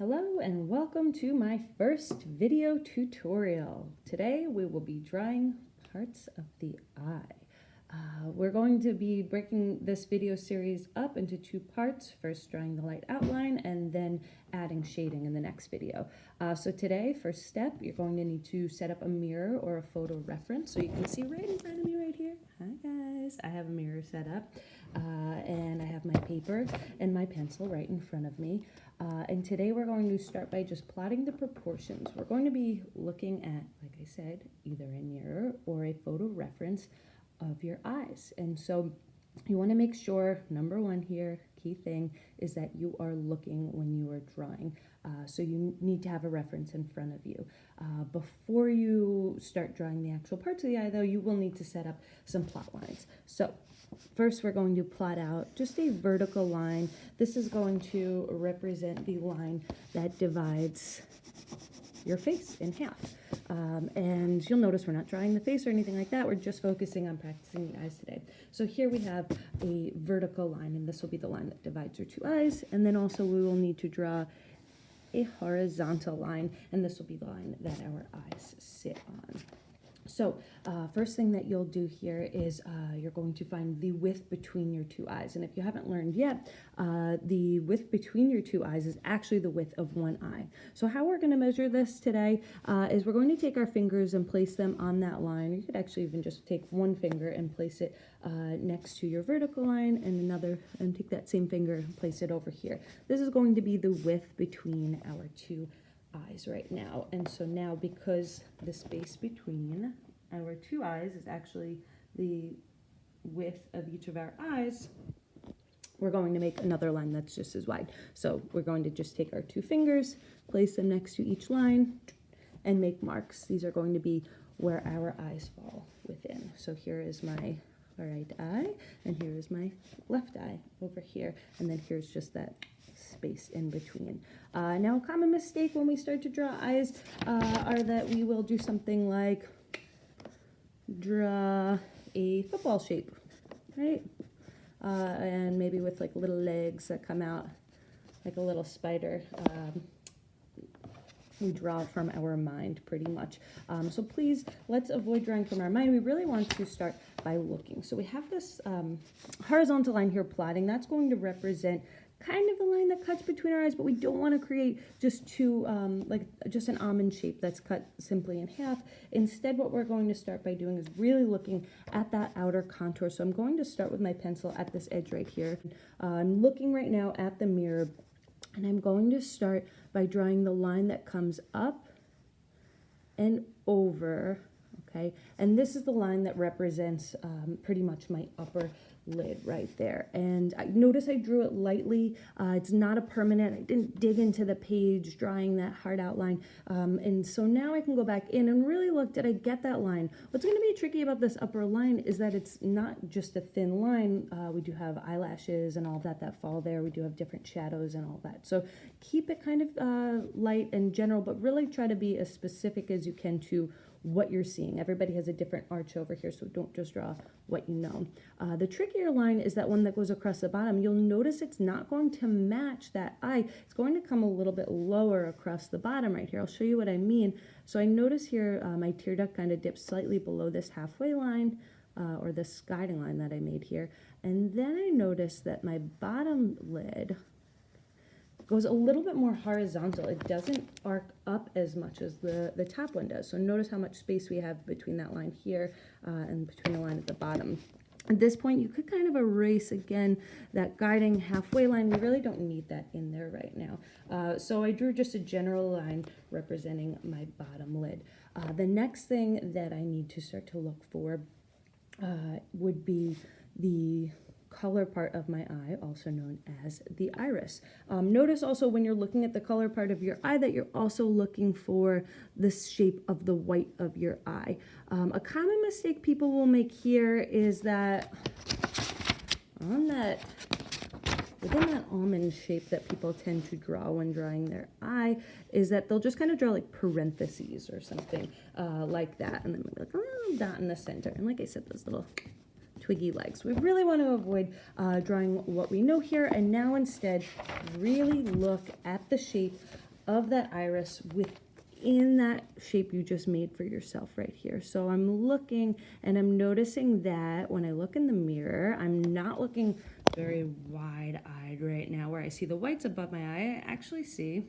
Hello and welcome to my first video tutorial. Today we will be drawing parts of the eye. We're going to be breaking this video series up into two parts, first drawing the light outline and then adding shading in the next video. So today, first step, you're going to need to set up a mirror or a photo reference so you can see right in front of me right here. Hi guys, I have a mirror set up and I have my paper and my pencil right in front of me. And today we're going to start by just plotting the proportions. We're going to be looking at, like I said, either a mirror or a photo reference of your eyes. And so you want to make sure, number one here, key thing, is that you are looking when you are drawing. So you need to have a reference in front of you. Before you start drawing the actual parts of the eye, though, you will need to set up some plot lines. So first, we're going to plot out just a vertical line. This is going to represent the line that divides your face in half. And you'll notice we're not drawing the face or anything like that. We're just focusing on practicing the eyes today. So here we have a vertical line, and this will be the line that divides your two eyes. And then also we will need to draw a horizontal line, and this will be the line that our eyes sit on. So first thing that you'll do here is you're going to find the width between your two eyes. And if you haven't learned yet, the width between your two eyes is actually the width of one eye. So how we're going to measure this today is we're going to take our fingers and place them on that line. You could actually even just take one finger and place it next to your vertical line and take that same finger and place it over here. This is going to be the width between our two eyes right now. And so now, because the space between our two eyes is actually the width of each of our eyes, we're going to make another line that's just as wide. So we're going to just take our two fingers, place them next to each line, and make marks. These are going to be where our eyes fall within. So here is my right eye, and here is my left eye over here, and then here's just that space in between. Now, a common mistake when we start to draw eyes are that we will do something like draw a football shape, right? And maybe with like little legs that come out like a little spider. We draw from our mind pretty much. So please, let's avoid drawing from our mind. We really want to start by looking. So we have this horizontal line here plotting. That's going to represent kind of the line that cuts between our eyes, but we don't want to create just two, like just an almond shape that's cut simply in half. Instead, what we're going to start by doing is really looking at that outer contour. So I'm going to start with my pencil at this edge right here. I'm looking right now at the mirror, and I'm going to start by drawing the line that comes up and over, okay? And this is the line that represents pretty much my upper lid right there. And I notice I drew it lightly. It's not a permanent. I didn't dig into the page drawing that hard outline. And so now I can go back in and really look, did I get that line? What's going to be tricky about this upper line is that it's not just a thin line. We do have eyelashes and all that fall there. We do have different shadows and all that. So keep it kind of light and general, but really try to be as specific as you can to what you're seeing. Everybody has a different arch over here, so don't just draw what you know. The trickier line is that one that goes across the bottom. You'll notice it's not going to match that eye. It's going to come a little bit lower across the bottom right here. I'll show you what I mean. So I notice here my tear duct kind of dips slightly below this halfway line, or this guiding line that I made here. And then I notice that my bottom lid goes a little bit more horizontal. It doesn't arc up as much as the top one does. So notice how much space we have between that line here and between the line at the bottom. At this point, you could kind of erase, again, that guiding halfway line. We really don't need that in there right now. So I drew just a general line representing my bottom lid. The next thing that I need to start to look for would be the color part of my eye, also known as the iris. Notice also when you're looking at the color part of your eye that you're also looking for the shape of the white of your eye. A common mistake people will make here is that within that almond shape that people tend to draw when drawing their eye, is that they'll just kind of draw like parentheses or something like that, and then maybe like a little dot in the center. And like I said, those little twiggy legs. We really want to avoid drawing what we know here, and now instead really look at the shape of that iris within that shape you just made for yourself right here. So I'm looking and I'm noticing that when I look in the mirror, I'm not looking very wide-eyed right now where I see the whites above my eye. I actually see,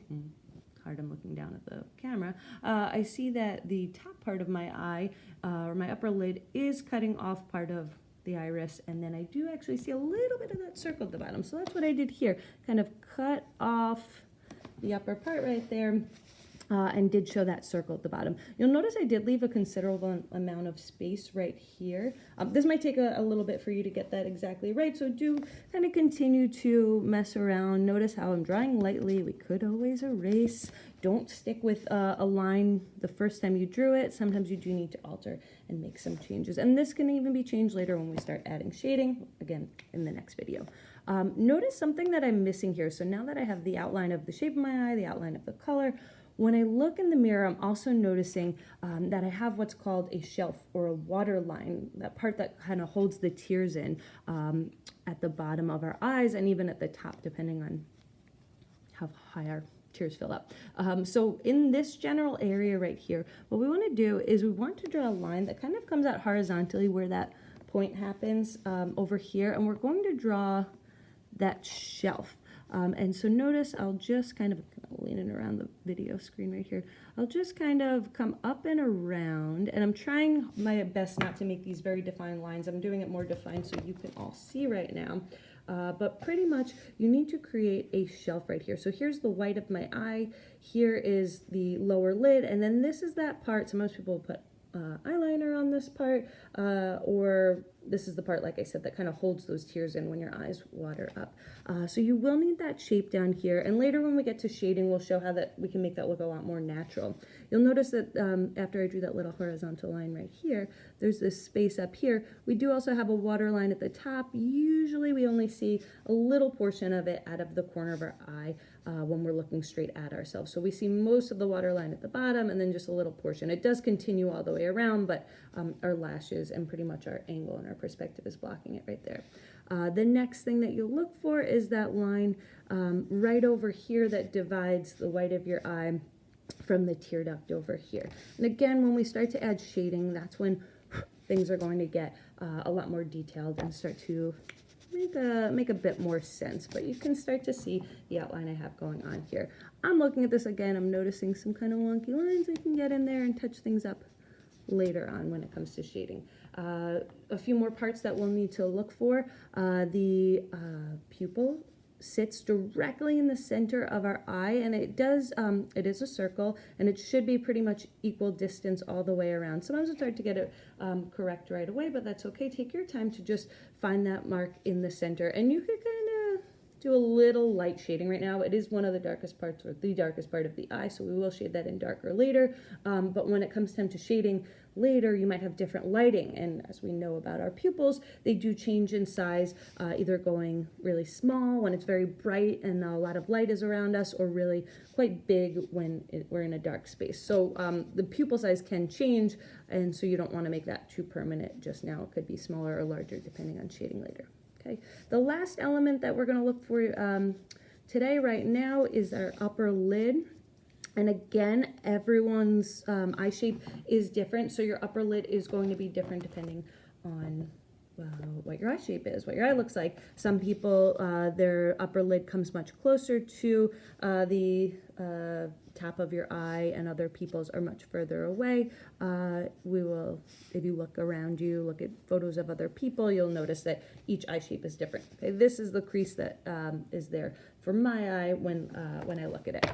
hard I'm looking down at the camera, I see that the top part of my eye, or my upper lid, is cutting off part of the iris, and then I do actually see a little bit of that circle at the bottom. So that's what I did here, kind of cut off the upper part right there, and did show that circle at the bottom. You'll notice I did leave a considerable amount of space right here. This might take a little bit for you to get that exactly right, so do kind of continue to mess around. Notice how I'm drawing lightly. We could always erase. Don't stick with a line the first time you drew it. Sometimes you do need to alter and make some changes. And this can even be changed later when we start adding shading, again, in the next video. Notice something that I'm missing here. So now that I have the outline of the shape of my eye, the outline of the color, when I look in the mirror, I'm also noticing that I have what's called a shelf or a water line, that part that kind of holds the tears in at the bottom of our eyes and even at the top, depending on how high our tears fill up. So in this general area right here, what we want to do is we want to draw a line that kind of comes out horizontally where that point happens over here, and we're going to draw that shelf. And so notice I'll just kind of leaning around the video screen right here. I'll just kind of come up and around, and I'm trying my best not to make these very defined lines. I'm doing it more defined so you can all see right now. But pretty much you need to create a shelf right here. So here's the white of my eye. Here is the lower lid. And then this is that part. So most people put eyeliner on this part, or this is the part, like I said, that kind of holds those tears in when your eyes water up. So you will need that shape down here, and later when we get to shading, we'll show how that we can make that look a lot more natural. You'll notice that after I drew that little horizontal line right here, there's this space up here. We do also have a water line at the top. Usually we only see a little portion of it out of the corner of our eye when we're looking straight at ourselves. So we see most of the water line at the bottom and then just a little portion. It does continue all the way around, but our lashes and pretty much our angle and our perspective is blocking it right there. The next thing that you'll look for is that line right over here that divides the white of your eye from the tear duct over here. And again, when we start to add shading, that's when things are going to get a lot more detailed and start to make a bit more sense, but you can start to see the outline I have going on here. I'm looking at this again, I'm noticing some kind of wonky lines I can get in there and touch things up later on when it comes to shading. A few more parts that we'll need to look for. The pupil sits directly in the center of our eye, and it is a circle, and it should be pretty much equal distance all the way around. Sometimes it's hard to get it correct right away, but that's okay. Take your time to just find that mark in the center, and you could kind of do a little light shading right now. It is one of the darkest parts, or the darkest part of the eye, so we will shade that in darker later, but when it comes time to shading later, you might have different lighting, and as we know about our pupils, they do change in size, either going really small when it's very bright and a lot of light is around us, or really quite big when we're in a dark space. So the pupil size can change, and so you don't want to make that too permanent just now. It could be smaller or larger depending on shading later. Okay. The last element that we're going to look for today right now is our upper lid. And again, everyone's eye shape is different, so your upper lid is going to be different depending on what your eye shape is, what your eye looks like. Some people, their upper lid comes much closer to the top of your eye, and other people's are much further away. If you look around you, look at photos of other people, you'll notice that each eye shape is different. Okay, this is the crease that is there for my eye when I look at it.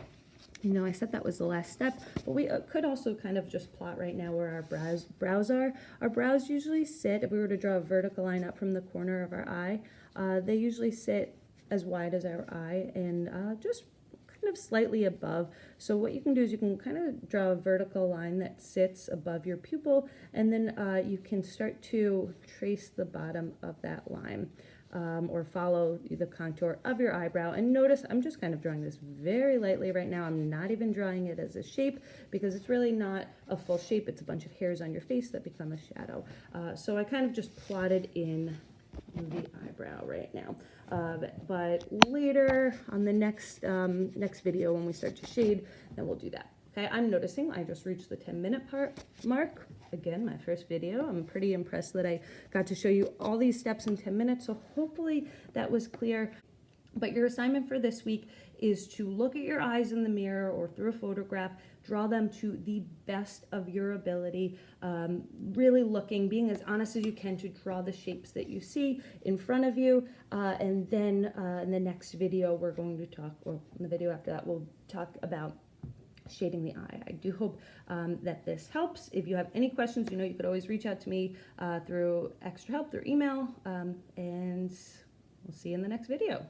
You know, I said that was the last step, but we could also kind of just plot right now where our brows are. Our brows usually sit, if we were to draw a vertical line up from the corner of our eye, they usually sit as wide as our eye and just kind of slightly above. So what you can do is you can kind of draw a vertical line that sits above your pupil, and then you can start to trace the bottom of that line. Or follow the contour of your eyebrow. And notice I'm just kind of drawing this very lightly right now. I'm not even drawing it as a shape because it's really not a full shape. It's a bunch of hairs on your face that become a shadow. So I kind of just plotted in the eyebrow right now. But later on the next video, when we start to shade, then we'll do that. Okay, I'm noticing I just reached the 10-minute mark. Again, my first video. I'm pretty impressed that I got to show you all these steps in 10 minutes. So hopefully that was clear. But your assignment for this week is to look at your eyes in the mirror or through a photograph, draw them to the best of your ability, really looking, being as honest as you can to draw the shapes that you see in front of you. And then in the next video, we're going to talk, or in the video after that, we'll talk about shading the eye. I do hope that this helps. If you have any questions, you know you could always reach out to me through extra help, through email, and we'll see you in the next video.